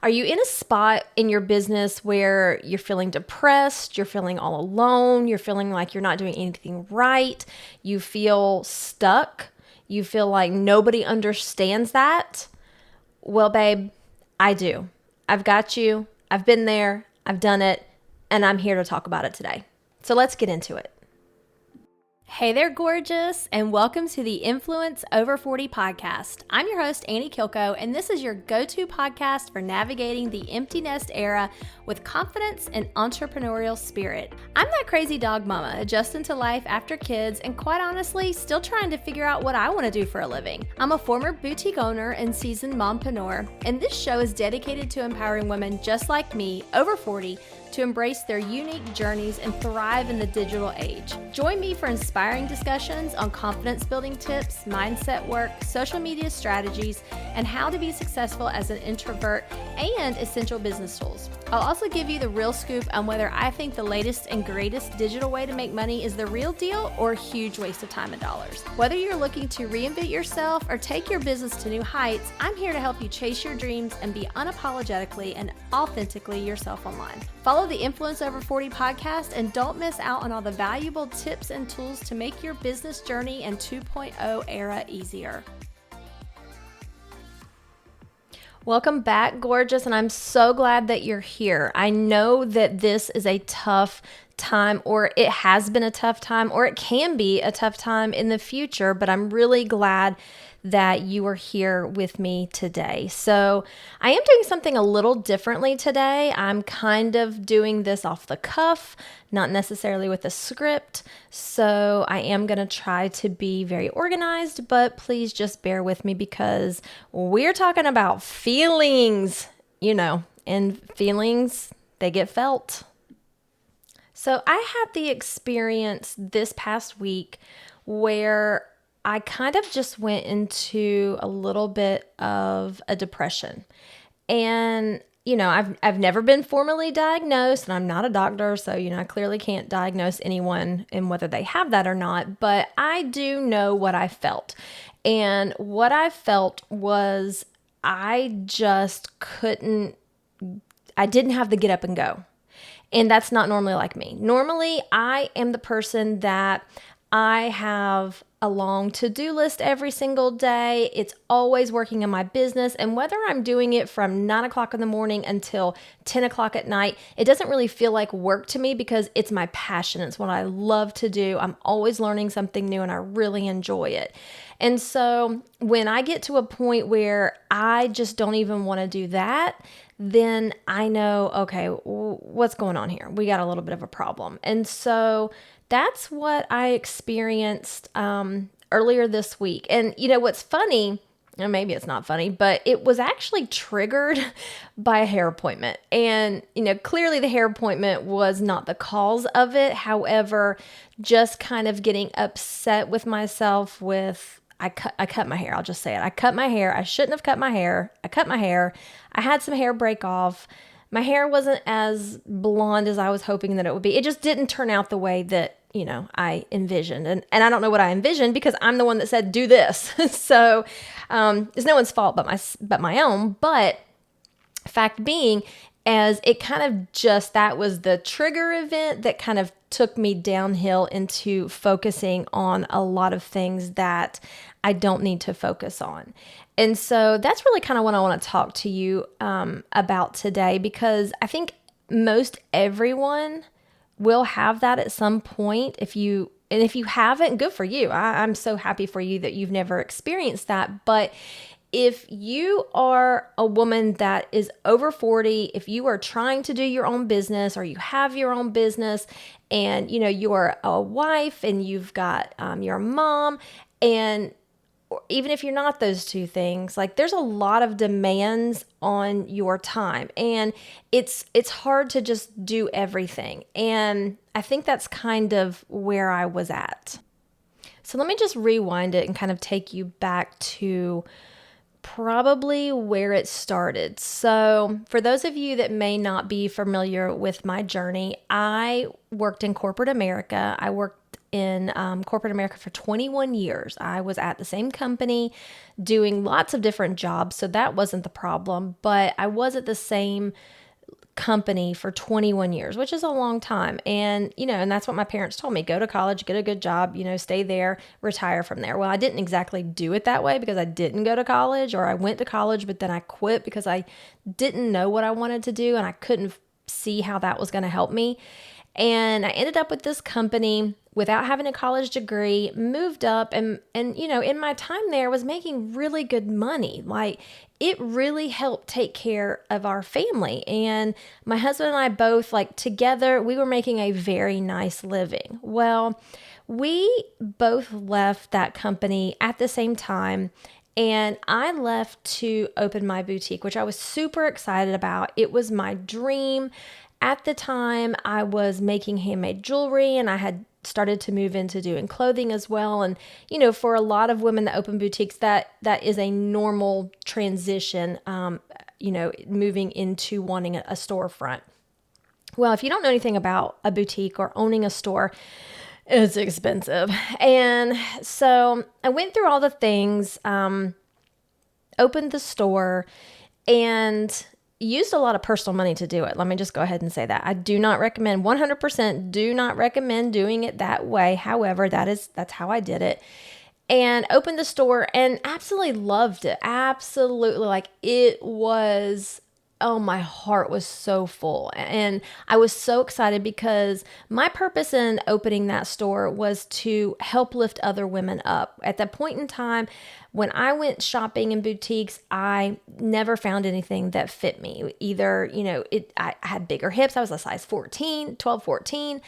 Are you in a spot in your business where you're feeling depressed, you're feeling all alone, you're feeling like you're not doing anything right, you feel stuck, you feel like nobody understands that? Well, babe, I do. I've got you. I've been there. I've done it. And I'm here to talk about it today. So let's get into it. Hey there, gorgeous, and welcome to the Influence Over 40 podcast. I'm your host, Annie Kilko, and this is your go-to podcast for navigating the empty nest era with confidence and entrepreneurial spirit. I'm that crazy dog mama adjusting to life after kids and quite honestly, still trying to figure out what I want to do for a living. I'm a former boutique owner and seasoned mompreneur, and this show is dedicated to empowering women just like me, over 40, to embrace their unique journeys and thrive in the digital age. Join me for inspiring discussions on confidence building tips, mindset work, social media strategies, and how to be successful as an introvert and essential business tools. I'll also give you the real scoop on whether I think the latest and greatest digital way to make money is the real deal or a huge waste of time and dollars. Whether you're looking to reinvent yourself or take your business to new heights, I'm here to help you chase your dreams and be unapologetically and authentically yourself online. Follow the Influence Over 40 podcast and don't miss out on all the valuable tips and tools to make your business journey and 2.0 era easier. Welcome back, gorgeous, and I'm so glad that you're here. I know that this is a tough time, or it has been a tough time, or it can be a tough time in the future, but I'm really glad that you are here with me today. So I am doing something a little differently today. I'm kind of doing this off the cuff, not necessarily with a script. So I am going to try to be very organized, but please just bear with me because we're talking about feelings, and feelings, they get felt. So I had the experience this past week where I kind of just went into a little bit of a depression. And, I've never been formally diagnosed, and I'm not a doctor, so, I clearly can't diagnose anyone in whether they have that or not, but I do know what I felt. And what I felt was I didn't have the get up and go. And that's not normally like me. Normally, I am the person that I have a long to-do list every single day. It's always working in my business. And whether I'm doing it from 9 o'clock in the morning until 10 o'clock at night, it doesn't really feel like work to me because it's my passion. It's what I love to do. I'm always learning something new and I really enjoy it. And so when I get to a point where I just don't even want to do that, then I know, okay, what's going on here? We got a little bit of a problem. And so that's what I experienced earlier this week. And what's funny, and maybe it's not funny, but it was actually triggered by a hair appointment. And, clearly the hair appointment was not the cause of it. However, just kind of getting upset with myself I cut my hair. I'll just say it. I cut my hair. I shouldn't have cut my hair. I cut my hair. I had some hair break off. My hair wasn't as blonde as I was hoping that it would be. It just didn't turn out the way that, I envisioned. And I don't know what I envisioned because I'm the one that said, do this. So it's no one's fault but my own. But fact being, as it kind of that was the trigger event that kind of took me downhill into focusing on a lot of things that I don't need to focus on. And so that's really kind of what I want to talk to you about today, because I think most everyone will have that at some point. If you haven't, good for you. I'm so happy for you that you've never experienced that. But if you are a woman that is over 40, if you are trying to do your own business or you have your own business and, you're a wife and you've got your mom, and even if you're not those two things, like there's a lot of demands on your time and it's hard to just do everything. And I think that's kind of where I was at. So let me just rewind it and kind of take you back to probably where it started. So for those of you that may not be familiar with my journey, I worked in corporate America. I worked in corporate America for 21 years. I was at the same company doing lots of different jobs, so that wasn't the problem. But I was at the same company for 21 years, which is a long time. And, and that's what my parents told me: go to college, get a good job, stay there, retire from there. Well, I didn't exactly do it that way because I didn't go to college, or I went to college, but then I quit because I didn't know what I wanted to do and I couldn't see how that was going to help me. And I ended up with this company without having a college degree, moved up and in my time there was making really good money. Like, it really helped take care of our family. And my husband and I both, like, together, we were making a very nice living. Well, we both left that company at the same time. And I left to open my boutique, which I was super excited about. It was my dream. At the time, I was making handmade jewelry, and I had started to move into doing clothing as well. And, for a lot of women that open boutiques, that is a normal transition, moving into wanting a storefront. Well, if you don't know anything about a boutique or owning a store, it's expensive. And so I went through all the things, opened the store, and used a lot of personal money to do it. Let me just go ahead and say that. I do not recommend, 100% do not recommend doing it that way. However, that's how I did it. And opened the store and absolutely loved it. Absolutely. Like, it was, oh, my heart was so full. And I was so excited because my purpose in opening that store was to help lift other women up. At that point in time, when I went shopping in boutiques, I never found anything that fit me. Either, I had bigger hips. I was a size 14, 12, 14,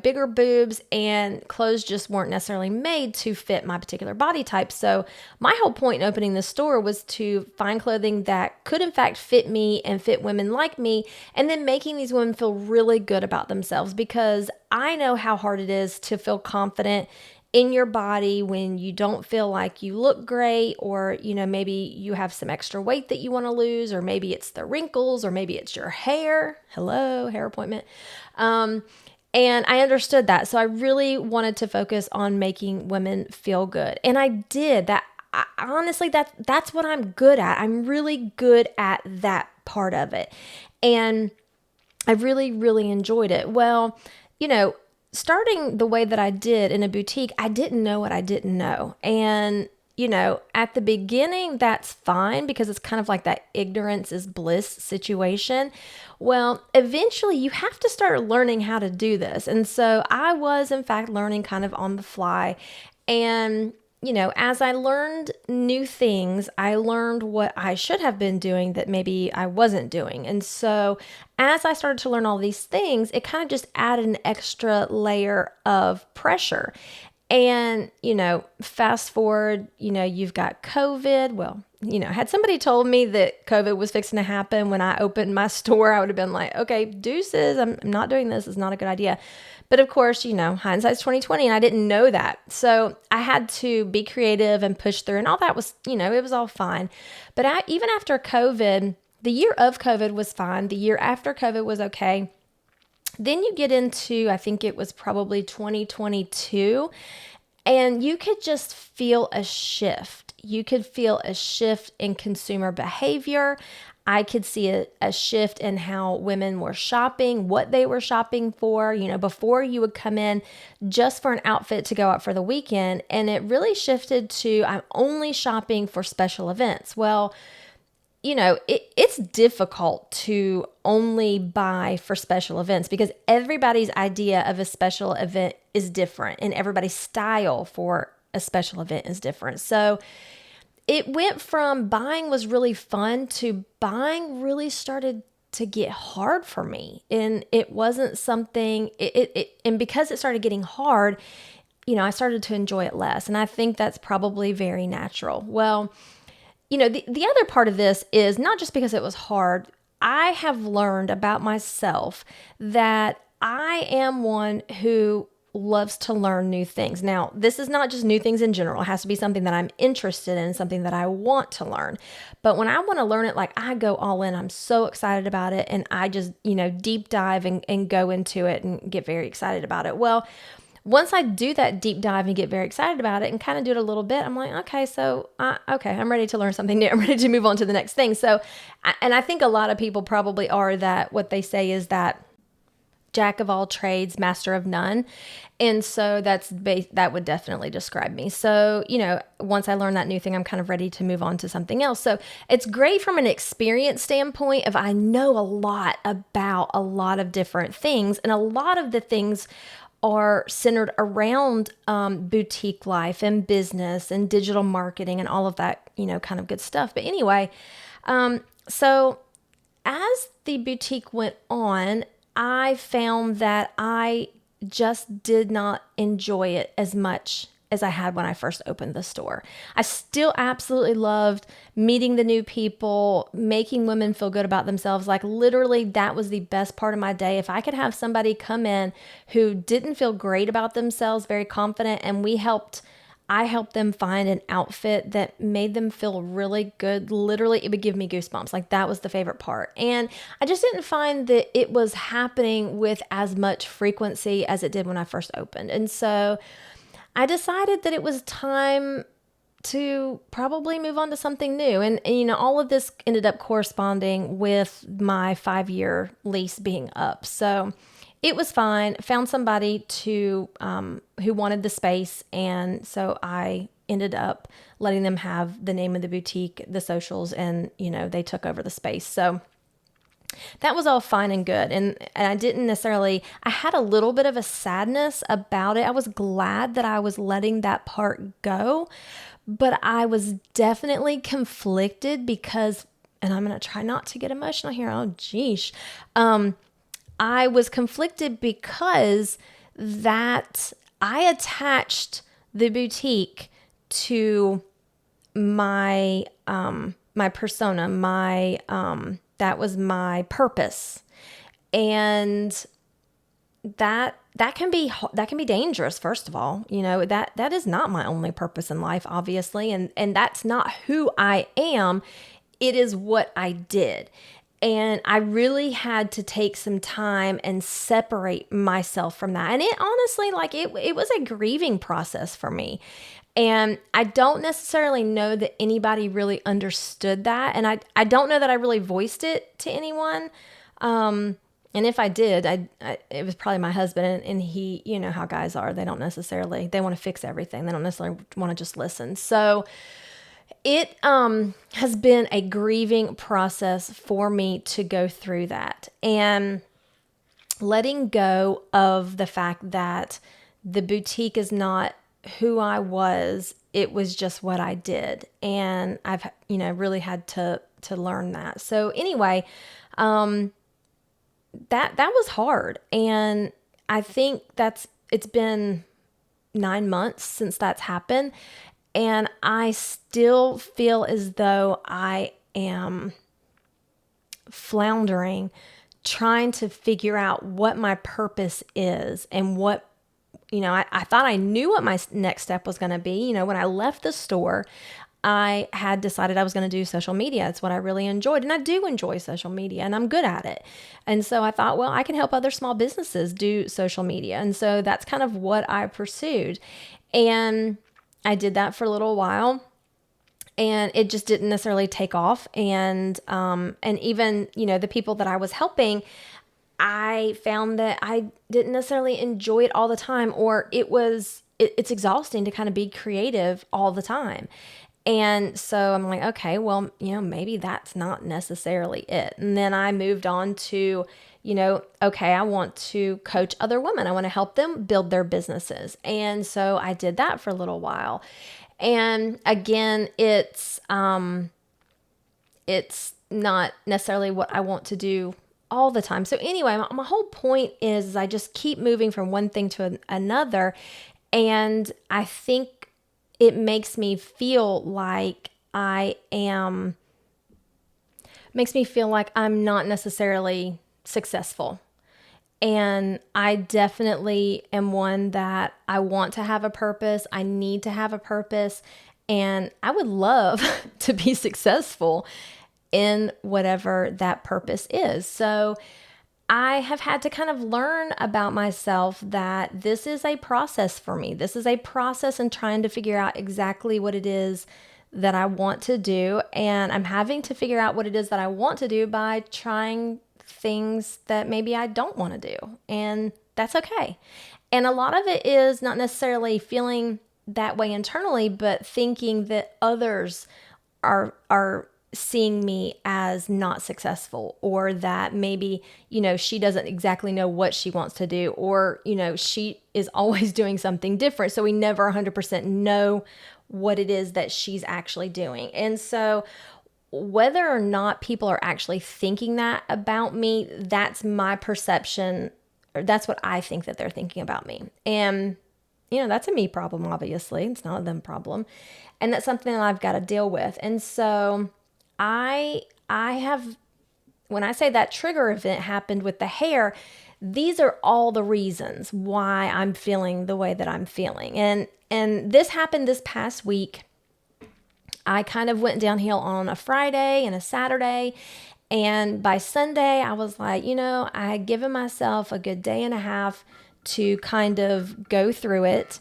bigger boobs, and clothes just weren't necessarily made to fit my particular body type. So my whole point in opening the store was to find clothing that could in fact fit me and fit women like me, and then making these women feel really good about themselves, because I know how hard it is to feel confident in your body when you don't feel like you look great, or, maybe you have some extra weight that you want to lose, or maybe it's the wrinkles, or maybe it's your hair. Hello, hair appointment. And I understood that. So I really wanted to focus on making women feel good. And I did that. Honestly, that's what I'm good at. I'm really good at that part of it. And I really, really enjoyed it. Well, starting the way that I did in a boutique, I didn't know what I didn't know. And, at the beginning, that's fine because it's kind of like that ignorance is bliss situation. Well, eventually you have to start learning how to do this. And so I was, in fact, learning kind of on the fly. And, as I learned new things, I learned what I should have been doing that maybe I wasn't doing. And so as I started to learn all these things, it kind of just added an extra layer of pressure. And, fast forward, you've got COVID. Well, had somebody told me that COVID was fixing to happen when I opened my store, I would have been like, okay, deuces, I'm not doing this. It's not a good idea. But of course, hindsight's 2020, and I didn't know that. So I had to be creative and push through, and all that was, it was all fine. But even after COVID, the year of COVID was fine. The year after COVID was okay. Then you get into, I think it was probably 2022, and you could just feel a shift. You could feel a shift in consumer behavior. I could see a shift in how women were shopping, what they were shopping for. Before you would come in just for an outfit to go out for the weekend, and it really shifted to I'm only shopping for special events. Well, it's difficult to only buy for special events because everybody's idea of a special event is different, and everybody's style for a special event is different. So it went from buying was really fun to buying really started to get hard for me. And it wasn't something, and because it started getting hard, I started to enjoy it less. And I think that's probably very natural. Well, the other part of this is not just because it was hard. I have learned about myself that I am one who loves to learn new things. Now, this is not just new things in general. It has to be something that I'm interested in, something that I want to learn. But when I want to learn it, like, I go all in. I'm so excited about it. And I just, deep dive and go into it and get very excited about it. Well, once I do that deep dive and get very excited about it and kind of do it a little bit, I'm like, okay, okay, I'm ready to learn something new. I'm ready to move on to the next thing. So, and I think a lot of people probably are that. What they say is that jack of all trades, master of none. And so that would definitely describe me. So, once I learn that new thing, I'm kind of ready to move on to something else. So it's great from an experience standpoint of I know a lot about a lot of different things. And a lot of the things are centered around boutique life and business and digital marketing and all of that, kind of good stuff. But anyway, so as the boutique went on, I found that I just did not enjoy it as much as I had when I first opened the store. I still absolutely loved meeting the new people, making women feel good about themselves. Like literally that was the best part of my day. If I could have somebody come in who didn't feel great about themselves, very confident, and I helped them find an outfit that made them feel really good. Literally, it would give me goosebumps. Like that was the favorite part. And I just didn't find that it was happening with as much frequency as it did when I first opened. And so I decided that it was time to probably move on to something new. And all of this ended up corresponding with my 5-year lease being up. So it was fine. Found somebody who wanted the space, and so I ended up letting them have the name of the boutique, the socials, and they took over the space. So that was all fine and good. And I didn't necessarily, I had a little bit of a sadness about it. I was glad that I was letting that part go, but I was definitely conflicted because, and I'm going to try not to get emotional here. Oh, geesh. I was conflicted because that I attached the boutique to my my persona, that was my purpose, and that can be dangerous. First of all, that is not my only purpose in life, obviously, and that's not who I am. It is what I did. And I really had to take some time and separate myself from that. And it honestly, it was a grieving process for me. And I don't necessarily know that anybody really understood that. And I don't know that I really voiced it to anyone. And if I did, it was probably my husband, and he, how guys are, they want to fix everything. They don't necessarily want to just listen. So it has been a grieving process for me to go through that, and letting go of the fact that the boutique is not who I was. It was just what I did. And I've, really had to learn that. So anyway, that was hard. And I think it's been 9 months since that's happened. And I still feel as though I am floundering, trying to figure out what my purpose is and what, I thought I knew what my next step was going to be. When I left the store, I had decided I was going to do social media. It's what I really enjoyed. And I do enjoy social media, and I'm good at it. And so I thought, well, I can help other small businesses do social media. And so that's kind of what I pursued. And I did that for a little while, and it just didn't necessarily take off. And even, the people that I was helping, I found that I didn't necessarily enjoy it all the time, or it's exhausting to kind of be creative all the time. And so I'm like, okay, well, maybe that's not necessarily it. And then I moved on to, okay, I want to coach other women. I want to help them build their businesses. And so I did that for a little while. And again, it's not necessarily what I want to do all the time. So anyway, my whole point is I just keep moving from one thing to another. And I think it makes me feel like I'm not necessarily successful. And I definitely am one that I want to have a purpose. I need to have a purpose. And I would love to be successful in whatever that purpose is. So I have had to kind of learn about myself that this is a process for me. This is a process in trying to figure out exactly what it is that I want to do. And I'm having to figure out what it is that I want to do by trying things that maybe I don't want to do. And that's okay. And a lot of it is not necessarily feeling that way internally, but thinking that others are seeing me as not successful, or that maybe, she doesn't exactly know what she wants to do, or, she is always doing something different. So we never 100% know what it is that she's actually doing. And so whether or not people are actually thinking that about me, that's my perception, or that's what I think that they're thinking about me. And that's a me problem, obviously. It's not a them problem. And that's something that I've got to deal with. And so I have, when I say that trigger event happened with the hair, these are all the reasons why I'm feeling the way that I'm feeling. And this happened this past week. I kind of went downhill on a Friday and a Saturday. And by Sunday, I was like, I had given myself a good day and a half to kind of go through it.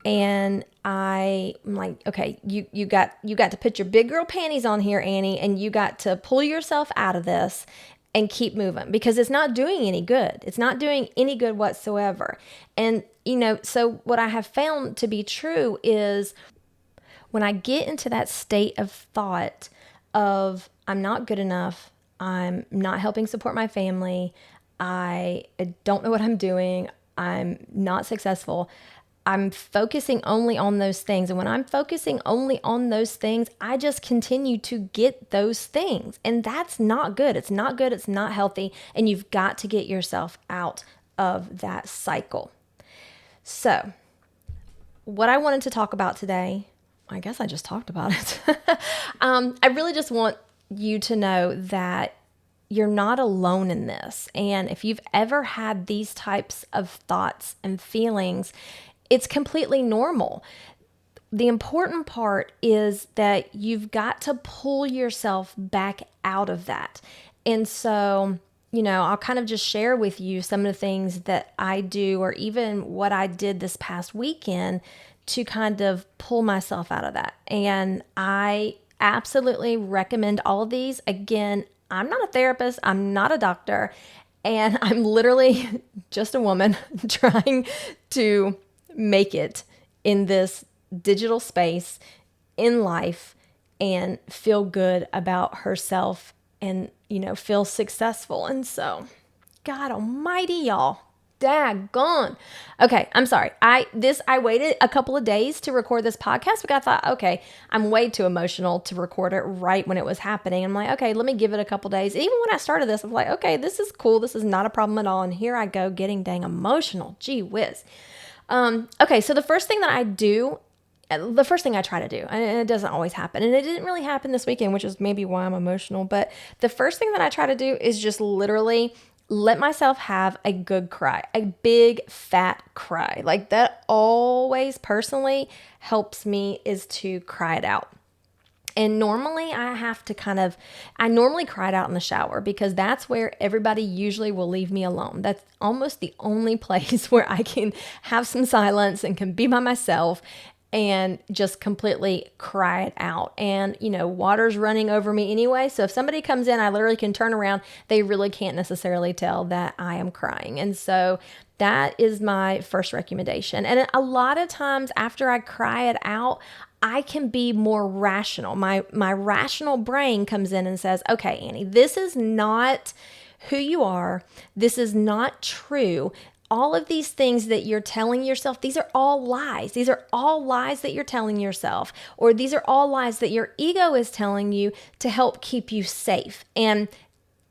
And I'm like, okay, you got to put your big girl panties on here, Annie, and you got to pull yourself out of this and keep moving, because it's not doing any good. It's not doing any good whatsoever. And, so what I have found to be true is when I get into that state of thought of I'm not good enough, I'm not helping support my family, I don't know what I'm doing, I'm not successful, I'm focusing only on those things. And when I'm focusing only on those things, I just continue to get those things. And that's not good. It's not good. It's not healthy. And you've got to get yourself out of that cycle. So what I wanted to talk about today, I guess I just talked about it. I really just want you to know that you're not alone in this. And if you've ever had these types of thoughts and feelings, it's completely normal. The important part is that you've got to pull yourself back out of that. And so, I'll kind of just share with you some of the things that I do, or even what I did this past weekend to kind of pull myself out of that. And I absolutely recommend all of these. Again, I'm not a therapist, I'm not a doctor, and I'm literally just a woman trying to make it in this digital space in life and feel good about herself and, feel successful. And so, God almighty, y'all, daggone. Okay, I'm sorry. I waited a couple of days to record this podcast because I thought, okay, I'm way too emotional to record it right when it was happening. I'm like, okay, let me give it a couple days. Even when I started this, I was like, okay, this is cool. This is not a problem at all. And here I go getting dang emotional. Gee whiz. Okay, so the first thing I try to do, and it doesn't always happen, and it didn't really happen this weekend, which is maybe why I'm emotional, but the first thing that I try to do is just literally let myself have a good cry, a big fat cry. Like that always personally helps me, is to cry it out. And normally I normally cry it out in the shower, because that's where everybody usually will leave me alone. That's almost the only place where I can have some silence and can be by myself and just completely cry it out. And, water's running over me anyway. So if somebody comes in, I literally can turn around. They really can't necessarily tell that I am crying. And so that is my first recommendation. And a lot of times after I cry it out, I can be more rational. My rational brain comes in and says, okay, Annie, this is not who you are. This is not true. All of these things that you're telling yourself, these are all lies. These are all lies that you're telling yourself, or these are all lies that your ego is telling you to help keep you safe. And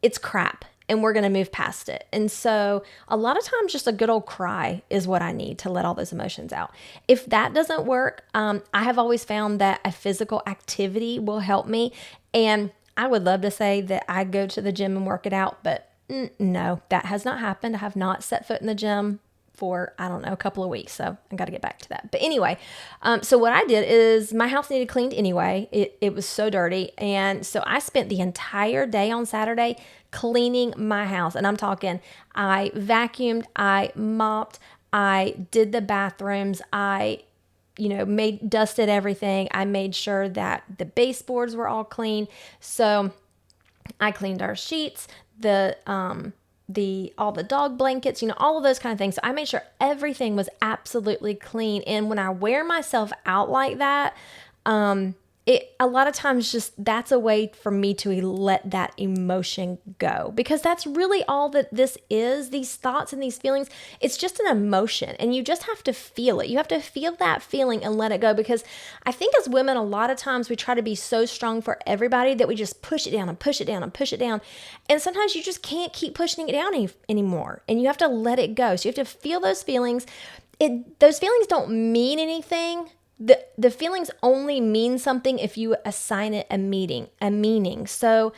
it's crap. And we're going to move past it. And so a lot of times just a good old cry is what I need to let all those emotions out. If that doesn't work, I have always found that a physical activity will help me. And I would love to say that I go to the gym and work it out, but no, that has not happened. I have not set foot in the gym for, I don't know, a couple of weeks. So I got to get back to that. But anyway, so what I did is my house needed cleaned anyway. It was so dirty. And so I spent the entire day on Saturday cleaning my house. And I'm talking, I vacuumed, I mopped, I did the bathrooms, I dusted everything. I made sure that the baseboards were all clean. So I cleaned our sheets, all the dog blankets, all of those kind of things. So I made sure everything was absolutely clean. And when I wear myself out like that, it a lot of times just that's a way for me to let that emotion go, because that's really all that this is. These thoughts and these feelings, it's just an emotion, and you just have to feel it. You have to feel that feeling and let it go, because I think as women, a lot of times we try to be so strong for everybody that we just push it down and push it down and push it down. And sometimes you just can't keep pushing it down anymore, and you have to let it go. So you have to feel those feelings. Those feelings don't mean anything. The feelings only mean something if you assign it a meaning. So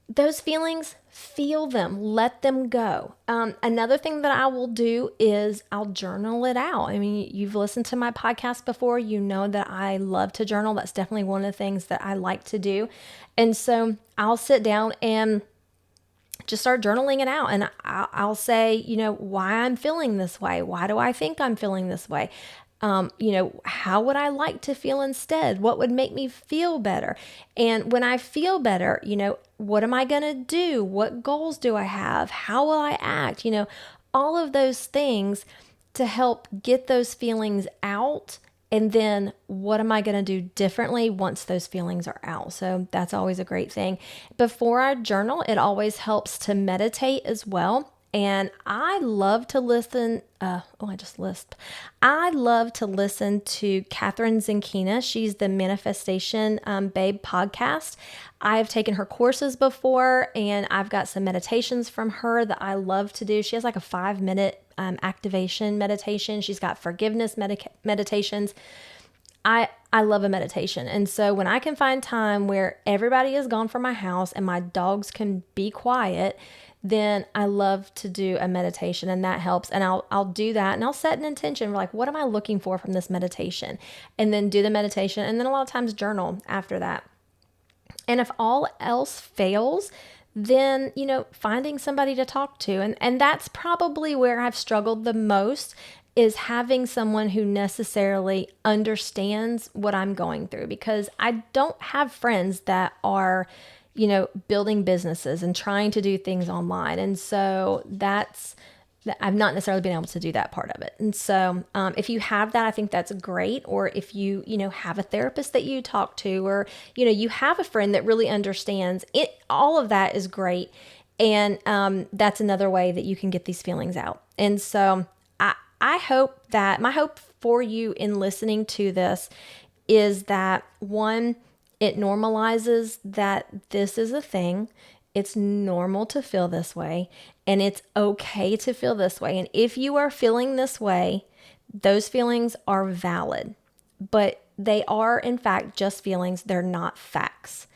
those feelings, feel them, let them go. Another thing that I will do is I'll journal it out. I mean, you've listened to my podcast before, you know that I love to journal. That's definitely one of the things that I like to do. And so I'll sit down and just start journaling it out. And I'll say, why I'm feeling this way. Why do I think I'm feeling this way? How would I like to feel instead? What would make me feel better? And when I feel better, what am I going to do? What goals do I have? How will I act? All of those things to help get those feelings out. And then what am I going to do differently once those feelings are out? So that's always a great thing. Before I journal, it always helps to meditate as well. And I love to listen. I just lisped. I love to listen to Catherine Zenkina. She's the Manifestation Babe podcast. I've taken her courses before, and I've got some meditations from her that I love to do. She has like a 5-minute activation meditation. She's got forgiveness meditations. I love a meditation. And so when I can find time where everybody is gone from my house and my dogs can be quiet, then I love to do a meditation, and that helps. And I'll do that, and I'll set an intention, like, what am I looking for from this meditation? And then do the meditation, and then a lot of times journal after that. And if all else fails, then, finding somebody to talk to. And that's probably where I've struggled the most, is having someone who necessarily understands what I'm going through, because I don't have friends that are building businesses and trying to do things online. And so I've not necessarily been able to do that part of it. And so if you have that, I think that's great. Or if you have a therapist that you talk to, or, you have a friend that really understands it, all of that is great. And that's another way that you can get these feelings out. And so I hope that my hope for you in listening to this is that, one, it normalizes that this is a thing. It's normal to feel this way, and it's okay to feel this way. And if you are feeling this way, those feelings are valid, but they are, in fact, just feelings. They're not facts.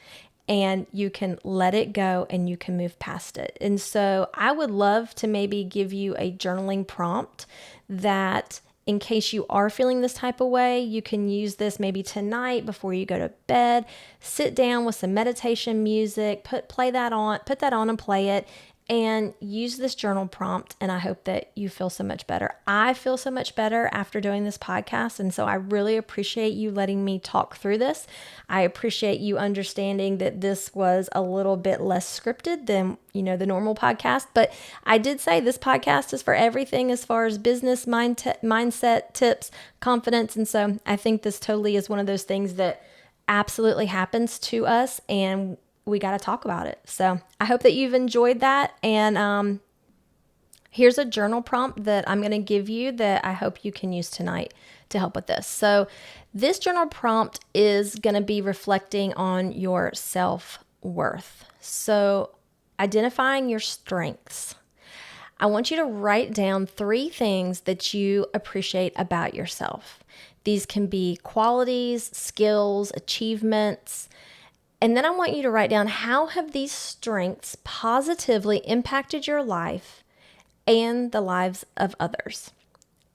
And you can let it go and you can move past it. And so I would love to maybe give you a journaling prompt that, in case you are feeling this type of way, you can use this maybe tonight before you go to bed. Sit down with some meditation music, put that on and play it, and use this journal prompt. And I hope that you feel so much better. I feel so much better after doing this podcast. And so I really appreciate you letting me talk through this. I appreciate you understanding that this was a little bit less scripted than, the normal podcast. But I did say this podcast is for everything as far as business, mindset, tips, confidence. And so I think this totally is one of those things that absolutely happens to us, and we got to talk about it. So I hope that you've enjoyed that. And here's a journal prompt that I'm going to give you that I hope you can use tonight to help with this. So this journal prompt is going to be reflecting on your self-worth. So identifying your strengths. I want you to write down 3 things that you appreciate about yourself. These can be qualities, skills, achievements. And then I want you to write down, how have these strengths positively impacted your life and the lives of others?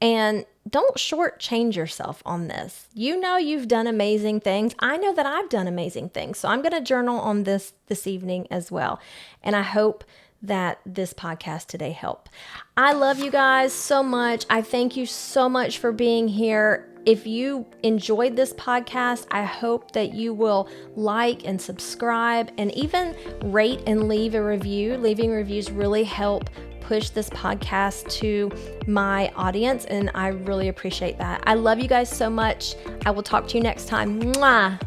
And don't shortchange yourself on this. You know you've done amazing things. I know that I've done amazing things. So I'm going to journal on this evening as well. And I hope that this podcast today helped. I love you guys so much. I thank you so much for being here. If you enjoyed this podcast, I hope that you will like and subscribe and even rate and leave a review. Leaving reviews really help push this podcast to my audience, and I really appreciate that. I love you guys so much. I will talk to you next time. Mwah!